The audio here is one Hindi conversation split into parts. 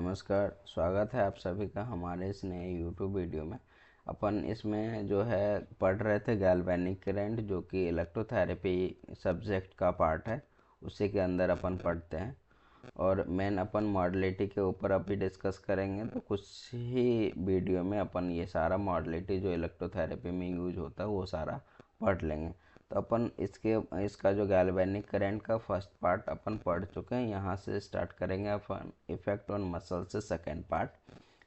नमस्कार, स्वागत है आप सभी का हमारे इस नए यूट्यूब वीडियो में। अपन इसमें जो है पढ़ रहे थे गैल्वेनिक करंट, जो कि इलेक्ट्रोथेरेपी सब्जेक्ट का पार्ट है, उसी के अंदर अपन पढ़ते हैं। और मेन अपन मॉडलिटी के ऊपर अभी डिस्कस करेंगे, तो कुछ ही वीडियो में अपन ये सारा मॉडलिटी जो इलेक्ट्रोथेरेपी में यूज होता है वो सारा पढ़ लेंगे। तो अपन इसका जो गैल्वेनिक करंट का फर्स्ट पार्ट अपन पढ़ चुके हैं। यहाँ से स्टार्ट करेंगे अपन इफ़ेक्ट ऑन मसल से सेकेंड पार्ट।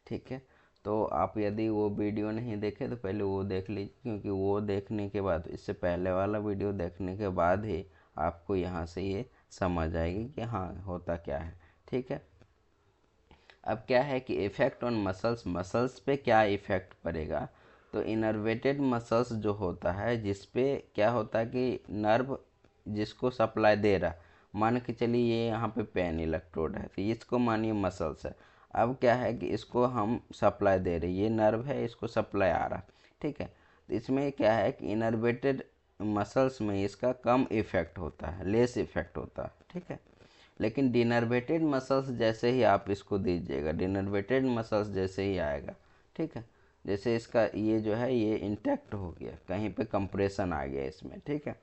ठीक है, तो आप यदि वो वीडियो नहीं देखे तो पहले वो देख लीजिए, क्योंकि वो देखने के बाद, इससे पहले वाला वीडियो देखने के बाद ही आपको यहाँ से ये समझ आएगी कि हाँ होता क्या है। ठीक है, अब क्या है कि इफ़ेक्ट ऑन मसल्स पे क्या इफ़ेक्ट पड़ेगा। तो इनर्वेटेड मसल्स जो होता है, जिस पे क्या होता है कि नर्व जिसको सप्लाई दे रहा, मान के चलिए ये यहाँ पे पेन इलेक्ट्रोड है, तो इसको मानिए मसल्स है। अब क्या है कि इसको हम सप्लाई दे रहे, ये नर्व है, इसको सप्लाई आ रहा। ठीक है, तो इसमें क्या है कि इनर्वेटेड मसल्स में इसका कम इफ़ेक्ट होता है, लेस इफ़ेक्ट होता है। ठीक है, लेकिन डिनर्वेटेड मसल्स जैसे ही आप इसको दीजिएगा, डिनर्वेटेड मसल्स जैसे ही आएगा, ठीक है, जैसे इसका ये जो है ये इंटैक्ट हो गया, कहीं पे कंप्रेशन आ गया इसमें। ठीक है,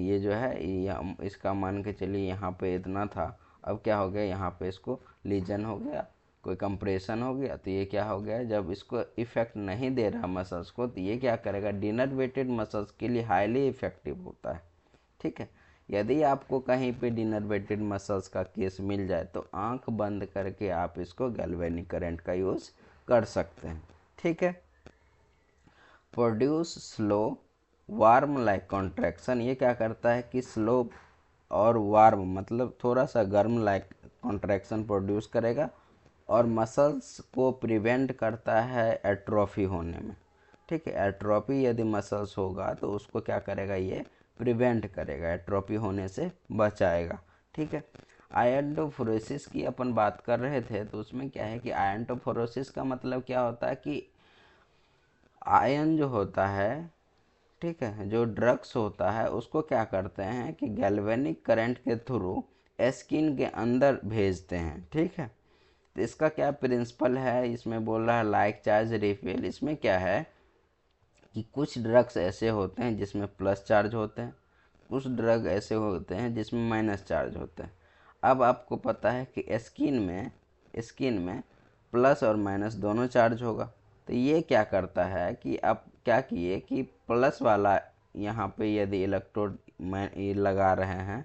ये जो है इसका मान के चलिए यहाँ पे इतना था, अब क्या हो गया, यहाँ पे इसको लीजन हो गया, कोई कंप्रेशन हो गया, तो ये क्या हो गया, जब इसको इफेक्ट नहीं दे रहा मसल्स को, तो ये क्या करेगा, डिनर्वेटेड मसल्स के लिए हाईली इफेक्टिव होता है। ठीक है, यदि आपको कहीं पे डिनर्वेटेड मसल्स का केस मिल जाए तो आंख बंद करके आप इसको गैल्वेनिक करंट का यूज़ कर सकते हैं। ठीक है, produce slow warm like contraction, ये क्या करता है कि स्लो और वार्म मतलब थोड़ा सा गर्म लाइक कॉन्ट्रैक्शन प्रोड्यूस करेगा, और मसल्स को प्रिवेंट करता है एट्रोफी होने में। ठीक है, एट्रोफी यदि मसल्स होगा तो उसको क्या करेगा, ये प्रिवेंट करेगा, एट्रोफी होने से बचाएगा। ठीक है, आयनटोफोरोसिस की अपन बात कर रहे थे, तो उसमें क्या है कि आयनटोफोरोसिस का मतलब क्या होता है कि आयन जो होता है, ठीक है, जो ड्रग्स होता है उसको क्या करते हैं कि गैल्वेनिक करंट के थ्रू स्किन के अंदर भेजते हैं। ठीक है, तो इसका क्या प्रिंसिपल है, इसमें बोल रहा है लाइक चार्ज रिपेल। इसमें क्या है कि कुछ ड्रग्स ऐसे होते हैं जिसमें प्लस चार्ज होते हैं, कुछ ड्रग ऐसे होते हैं जिसमें माइनस चार्ज होते हैं। अब आपको पता है कि स्किन में प्लस और माइनस दोनों चार्ज होगा, तो ये क्या करता है कि आप क्या किए कि प्लस वाला यहाँ पे यदि इलेक्ट्रोड लगा रहे हैं,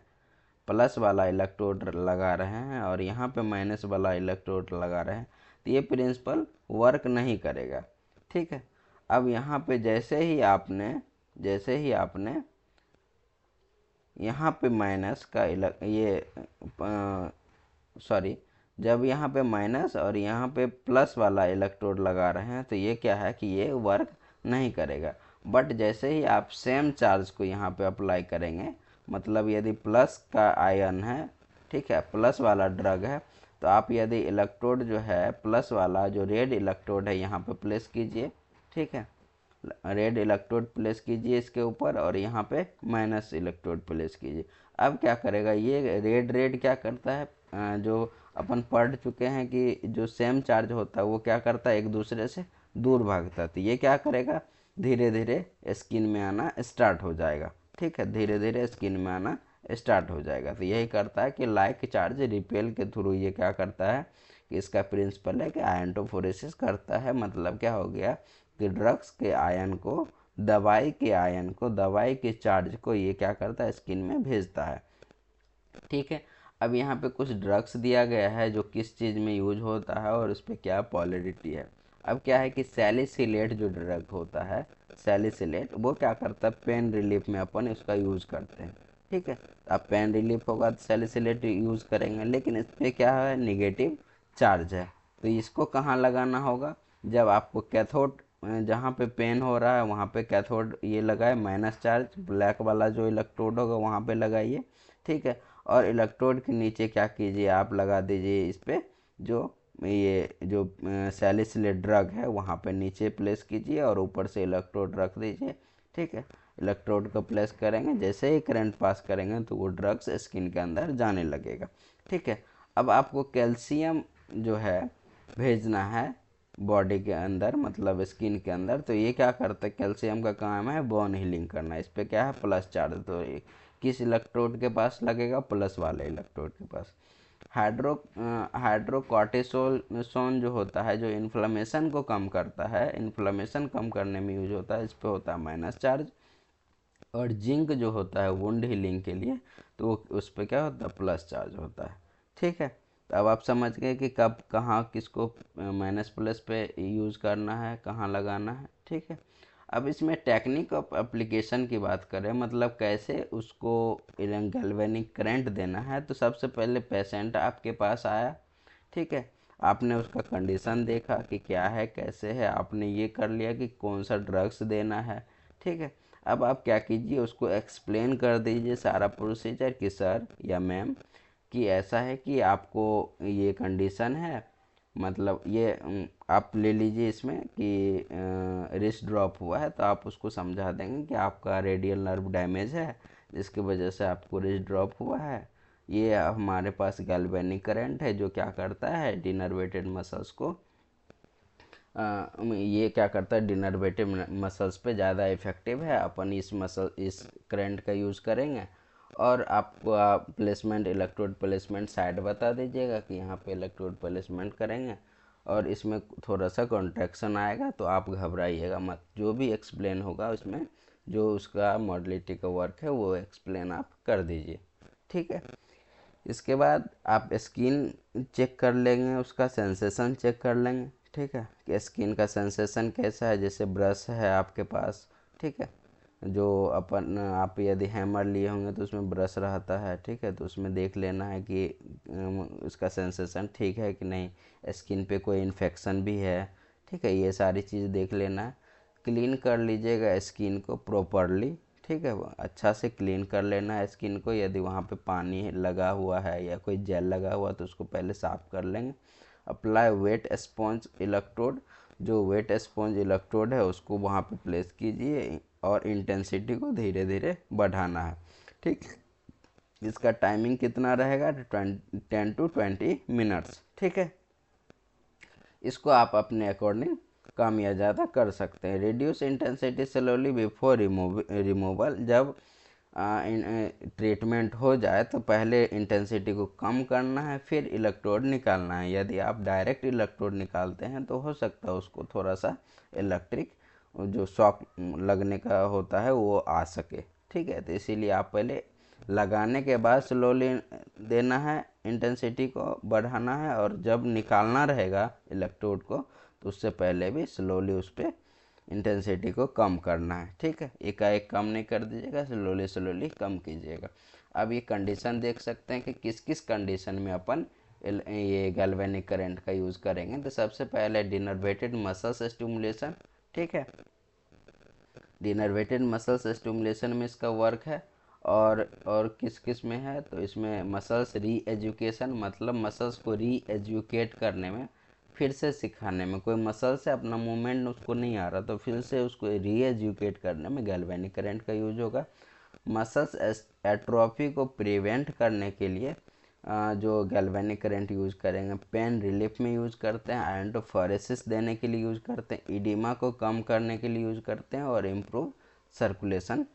प्लस वाला इलेक्ट्रोड लगा रहे हैं और यहाँ पे माइनस वाला इलेक्ट्रोड लगा रहे हैं, तो ये प्रिंसिपल वर्क नहीं करेगा। ठीक है, अब यहाँ पे जैसे ही आपने यहाँ पे माइनस का सॉरी, जब यहाँ पे माइनस और यहाँ पे प्लस वाला इलेक्ट्रोड लगा रहे हैं, तो ये क्या है कि ये वर्क नहीं करेगा। बट जैसे ही आप सेम चार्ज को यहाँ पे अप्लाई करेंगे, मतलब यदि प्लस का आयन है, ठीक है, प्लस वाला ड्रग है, तो आप यदि इलेक्ट्रोड जो है प्लस वाला जो रेड इलेक्ट्रोड है यहाँ पे प्लेस कीजिए। ठीक है, रेड इलेक्ट्रोड प्लेस कीजिए इसके ऊपर, और यहाँ पे माइनस इलेक्ट्रोड प्लेस कीजिए। अब क्या करेगा, ये रेड क्या करता है, जो अपन पढ़ चुके हैं कि जो सेम चार्ज होता है वो क्या करता है, एक दूसरे से दूर भागता है, तो ये क्या करेगा, धीरे धीरे स्किन में आना स्टार्ट हो जाएगा। ठीक है, धीरे धीरे स्किन में आना स्टार्ट हो जाएगा। तो यही करता है कि लाइक चार्ज रिपेल के थ्रू ये क्या करता है कि इसका प्रिंसिपल है कि आयनटोफोरेसिस करता है। मतलब क्या हो गया कि ड्रग्स के आयन को, दवाई के चार्ज को ये क्या करता है, स्किन में भेजता है। ठीक है, अब यहाँ पे कुछ ड्रग्स दिया गया है जो किस चीज़ में यूज होता है और उस पर क्या पॉलरिटी है। अब क्या है कि सैलिसिलेट जो ड्रग होता है, सैलिसिलेट, वो क्या करता है, पेन रिलीफ में अपन इसका यूज करते हैं। ठीक है, अब पेन रिलीफ होगा तो सैलिसिलेट यूज करेंगे, लेकिन इस पर क्या है, निगेटिव चार्ज है। तो इसको कहाँ लगाना होगा, जब आपको कैथोड, जहाँ पे पेन हो रहा है वहाँ पे कैथोड ये लगाए, माइनस चार्ज ब्लैक वाला जो इलेक्ट्रोड होगा वहाँ पे लगाइए। ठीक है, और इलेक्ट्रोड के नीचे क्या कीजिए, आप लगा दीजिए इस पर जो सैलिसिलेट ड्रग है, वहाँ पे नीचे प्लेस कीजिए और ऊपर से इलेक्ट्रोड रख दीजिए। ठीक है, इलेक्ट्रोड को प्लेस करेंगे, जैसे ही करंट पास करेंगे तो वो ड्रग्स स्किन के अंदर जाने लगेगा। ठीक है, अब आपको कैल्शियम जो है भेजना है बॉडी के अंदर, मतलब स्किन के अंदर। तो ये क्या करता है, कैल्शियम का काम है बोन हीलिंग करना। इस पर क्या है, प्लस चार्ज। तो ये किस इलेक्ट्रोड के पास लगेगा, प्लस वाले इलेक्ट्रोड के पास। हाइड्रोकॉर्टिसोन जो होता है, जो इन्फ्लेमेशन को कम करता है, इन्फ्लेमेशन कम करने में यूज होता है, इस पर होता है माइनस चार्ज। और जिंक जो होता है वुंड हीलिंग के लिए, तो उस पर क्या होता है, प्लस चार्ज होता है। ठीक है, तो अब आप समझ गए कि कब कहाँ किसको माइनस प्लस पे यूज़ करना है, कहाँ लगाना है। ठीक है, अब इसमें टेक्निक ऑफ एप्लीकेशन की बात करें, मतलब कैसे उसको गैल्वेनिक करंट देना है। तो सबसे पहले पेशेंट आपके पास आया, ठीक है, आपने उसका कंडीशन देखा कि क्या है कैसे है, आपने ये कर लिया कि कौन सा ड्रग्स देना है। ठीक है, अब आप क्या कीजिए, उसको एक्सप्लेन कर दीजिए सारा प्रोसीजर कि सर या मैम कि ऐसा है कि आपको ये कंडीशन है, मतलब ये आप ले लीजिए इसमें कि रिस्ट ड्रॉप हुआ है। तो आप उसको समझा देंगे कि आपका रेडियल नर्व डैमेज है, जिसकी वजह से आपको रिस्ट ड्रॉप हुआ है। ये हमारे पास गैल्वेनिक करंट है जो क्या करता है, डिनर्वेटेड मसल्स को ये क्या करता है, डिनर्वेटिव मसल्स पे ज़्यादा इफेक्टिव है। अपन इस करंट का यूज़ करेंगे। और आपको प्लेसमेंट, इलेक्ट्रोड प्लेसमेंट साइड बता दीजिएगा कि यहाँ पे इलेक्ट्रोड प्लेसमेंट करेंगे। और इसमें थोड़ा सा कॉन्ट्रैक्शन आएगा, तो आप घबराइएगा मत। जो भी एक्सप्लेन होगा उसमें, जो उसका मॉडलिटी का वर्क है वो एक्सप्लेन आप कर दीजिए। ठीक है, इसके बाद आप स्किन चेक कर लेंगे, उसका सेंसेशन चेक कर लेंगे। ठीक है, कि स्किन का सेंसेशन कैसा है। जैसे ब्रश है आपके पास, ठीक है, जो अपन आप यदि हैमर लिए होंगे तो उसमें ब्रश रहता है। ठीक है, तो उसमें देख लेना है कि उसका सेंसेशन ठीक है कि नहीं, स्किन पे कोई इन्फेक्शन भी है। ठीक है, ये सारी चीज़ देख लेना है। क्लीन कर लीजिएगा स्किन को प्रॉपरली। ठीक है, वो अच्छा से क्लीन कर लेना है स्किन को। यदि वहाँ पे पानी लगा हुआ है या कोई जेल लगा हुआ तो उसको पहले साफ़ कर लेंगे। अप्लाई वेट स्पॉन्ज इलेक्ट्रोड, जो वेट स्पॉन्ज इलेक्ट्रोड है उसको वहाँ पे प्लेस कीजिए और इंटेंसिटी को धीरे धीरे बढ़ाना है। ठीक, इसका टाइमिंग कितना रहेगा, 10 to 20 मिनट्स। ठीक है, इसको आप अपने अकॉर्डिंग कम या ज़्यादा कर सकते हैं। Reduce intensity slowly before removal, जब ट्रीटमेंट हो जाए तो पहले इंटेंसिटी को कम करना है, फिर इलेक्ट्रोड निकालना है। यदि आप डायरेक्ट इलेक्ट्रोड निकालते हैं तो हो सकता है उसको थोड़ा सा इलेक्ट्रिक जो शॉक लगने का होता है वो आ सके। ठीक है, तो इसीलिए आप पहले लगाने के बाद स्लोली देना है, इंटेंसिटी को बढ़ाना है। और जब निकालना रहेगा इलेक्ट्रोड को तो उससे पहले भी स्लोली उस पर इंटेंसिटी को कम करना है। ठीक है, एकाएक कम नहीं कर दीजिएगा, स्लोली स्लोली कम कीजिएगा। अब ये कंडीशन देख सकते हैं कि किस किस कंडीशन में अपन ये गैल्वेनिक करंट का यूज़ करेंगे। तो सबसे पहले डिनर्वेटेड मसल्स स्टिमुलेशन। ठीक है, डिनर्वेटेड मसल्स स्टिमुलेशन में इसका वर्क है। और किस किस में है, तो इसमें मसल्स री एजुकेशन, मतलब मसल्स को री एजुकेट करने में, फिर से सिखाने में। कोई मसल से अपना मूवमेंट उसको नहीं आ रहा तो फिर से उसको री एजुकेट करने में गैल्वेनिक करंट का यूज होगा। मसल्स एट्रोफी को प्रिवेंट करने के लिए जो गैल्वेनिक करंट यूज़ करेंगे। पेन रिलीफ में यूज़ करते हैं, आयरनटोफोरेसिस देने के लिए यूज़ करते हैं, इडिमा को कम करने के लिए यूज़ करते हैं, और इम्प्रूव सर्कुलेशन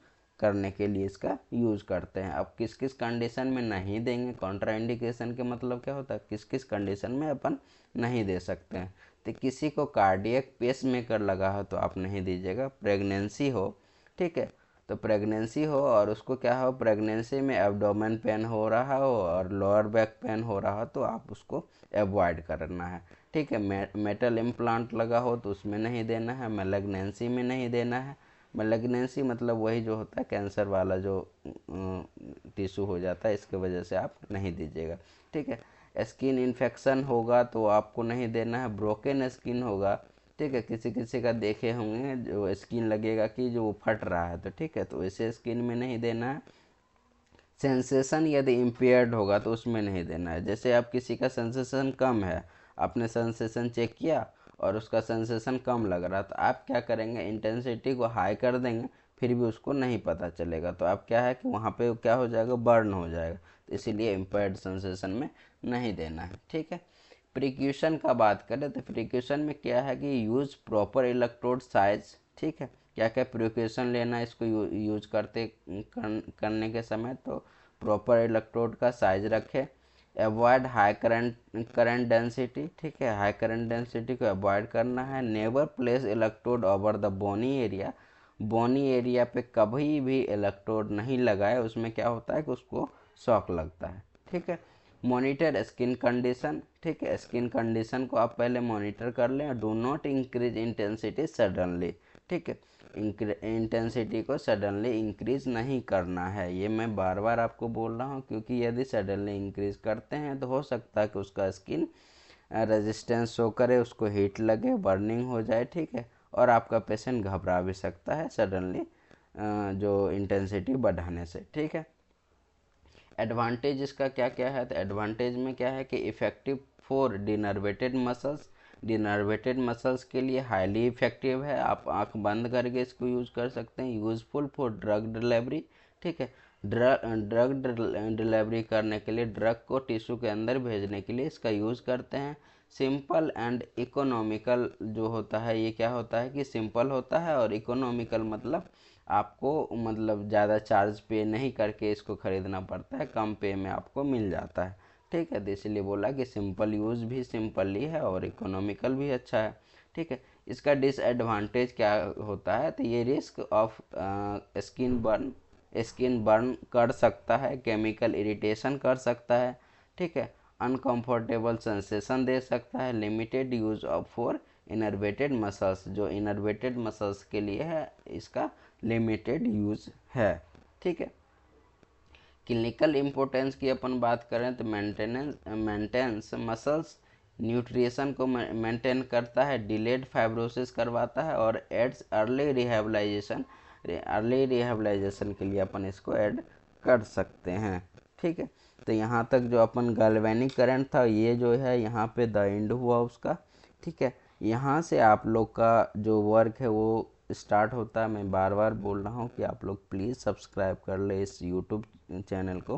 करने के लिए इसका यूज़ करते हैं। अब किस किस कंडीशन में नहीं देंगे, कॉन्ट्राइंडिकेशन के मतलब क्या होता है, किस किस कंडीशन में अपन नहीं दे सकते हैं। तो किसी को कार्डियक पेस मेकर लगा हो तो आप नहीं दीजिएगा। प्रेगनेंसी हो, ठीक है, तो प्रेगनेंसी हो और उसको क्या हो, प्रेगनेंसी में एब्डोमेन पेन हो रहा हो और लोअर बैक पेन हो रहा हो तो आप उसको एवॉइड करना है। ठीक है, मेटल इम्प्लांट लगा हो तो उसमें नहीं देना है। मैलिग्नेंसी में नहीं देना है। मैलिग्नेंसी मतलब वही जो होता है कैंसर वाला जो टिश्यू हो जाता है, इसके वजह से आप नहीं दीजिएगा। ठीक है, स्किन इन्फेक्शन होगा तो आपको नहीं देना है। ब्रोकन स्किन होगा, ठीक है, किसी किसी का देखे होंगे जो स्किन लगेगा कि जो फट रहा है, तो ठीक है, तो वैसे स्किन में नहीं देना है। सेंसेशन यदि इम्पेयर्ड होगा तो उसमें नहीं देना है। जैसे आप किसी का सेंसेशन कम है, आपने सेंसेशन चेक किया और उसका सेंसेशन कम लग रहा, तो आप क्या करेंगे, इंटेंसिटी को हाई कर देंगे, फिर भी उसको नहीं पता चलेगा। तो आप क्या है कि वहाँ पे क्या हो जाएगा, बर्न हो जाएगा। तो इसीलिए इम्पेयर्ड सेंसेशन में नहीं देना है। ठीक है, प्रिक्यूशन का बात करें तो प्रिक्यूशन में क्या है कि यूज़ प्रॉपर इलेक्ट्रोड साइज, ठीक है, क्या क्या प्रिक्यूशन लेना इसको यूज करने के समय, तो प्रॉपर इलेक्ट्रोड का साइज रखें, अवॉइड हाई करंट डेंसिटी, ठीक है, हाई करंट डेंसिटी को अवॉइड करना है, never place electrode over the bony area पे कभी भी इलेक्ट्रोड नहीं लगाए, उसमें क्या होता है कि उसको शॉक लगता है, ठीक है। मॉनिटर स्किन कंडीशन, ठीक है, स्किन कंडीशन को आप पहले मॉनिटर कर लें। Do not increase intensity suddenly, ठीक है, इंटेंसिटी को सडनली इंक्रीज नहीं करना है। ये मैं बार बार आपको बोल रहा हूँ क्योंकि यदि सडनली इंक्रीज करते हैं तो हो सकता है कि उसका स्किन रेजिस्टेंस शो करे, उसको हीट लगे, बर्निंग हो जाए, ठीक है, और आपका पेशेंट घबरा भी सकता है सडनली जो इंटेंसिटी बढ़ाने से, ठीक है। एडवांटेज इसका क्या क्या है, तो एडवांटेज में क्या है कि इफ़ेक्टिव फॉर डिनर्वेटेड मसल्स के लिए हाईली इफ़ेक्टिव है, आप आंख बंद करके इसको यूज़ कर सकते हैं। यूज़फुल फॉर ड्रग डिलीवरी, ठीक है, ड्रग डिलीवरी करने के लिए, ड्रग को टिश्यू के अंदर भेजने के लिए इसका यूज़ करते हैं। सिंपल एंड इकोनॉमिकल जो होता है, ये क्या होता है कि सिंपल होता है, और इकोनॉमिकल मतलब आपको मतलब ज़्यादा चार्ज पे नहीं करके इसको ख़रीदना पड़ता है, कम पे में आपको मिल जाता है, ठीक है। तो इसलिए बोला कि सिंपल यूज़ भी सिंपल ही है और इकोनॉमिकल भी अच्छा है, ठीक है। इसका डिसएडवांटेज क्या होता है, तो ये रिस्क ऑफ स्किन बर्न कर सकता है, केमिकल इरिटेशन कर सकता है, ठीक है, अनकंफर्टेबल सेंसेशन दे सकता है, limited use of for innervated muscles, जो इनर्वेटेड मसल्स के लिए है इसका लिमिटेड यूज है, ठीक है। क्लिनिकल इम्पोर्टेंस की अपन बात करें तो मेंटेनेंस मसल्स न्यूट्रिशन को मेंटेन करता है, डिलेड फाइब्रोसिस करवाता है, और एड्स अर्ली रिहेबिलाइजेशन के लिए अपन इसको ऐड कर सकते हैं, ठीक है। तो यहाँ तक जो अपन गैल्वेनिक करंट था ये जो है यहाँ पे द एंड हुआ उसका, ठीक है। यहाँ से आप लोग का जो वर्क है वो स्टार्ट होता है। मैं बार बार बोल रहा हूँ कि आप लोग प्लीज़ सब्सक्राइब कर ले इस यूट्यूब चैनल को,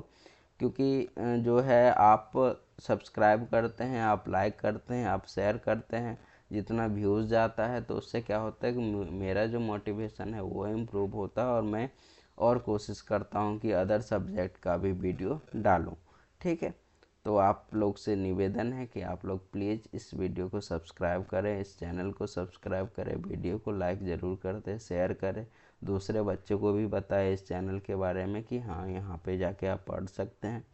क्योंकि जो है आप सब्सक्राइब करते हैं, आप लाइक करते हैं, आप शेयर करते हैं, जितना व्यूज़ जाता है तो उससे क्या होता है कि मेरा जो मोटिवेशन है वो इम्प्रूव होता है, और मैं और कोशिश करता हूँ कि अदर सब्जेक्ट का भी वीडियो डालूँ, ठीक है। तो आप लोग से निवेदन है कि आप लोग प्लीज़ इस वीडियो को सब्सक्राइब करें, इस चैनल को सब्सक्राइब करें, वीडियो को लाइक ज़रूर कर दें, शेयर करें, दूसरे बच्चों को भी बताएं इस चैनल के बारे में कि हाँ यहाँ पे जाके आप पढ़ सकते हैं।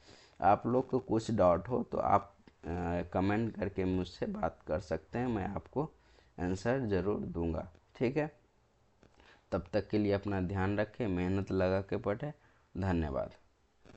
आप लोग को कुछ डाउट हो तो आप कमेंट करके मुझसे बात कर सकते हैं, मैं आपको आंसर ज़रूर दूंगा, ठीक है। तब तक के लिए अपना ध्यान रखें, मेहनत लगा के पढ़ें। धन्यवाद।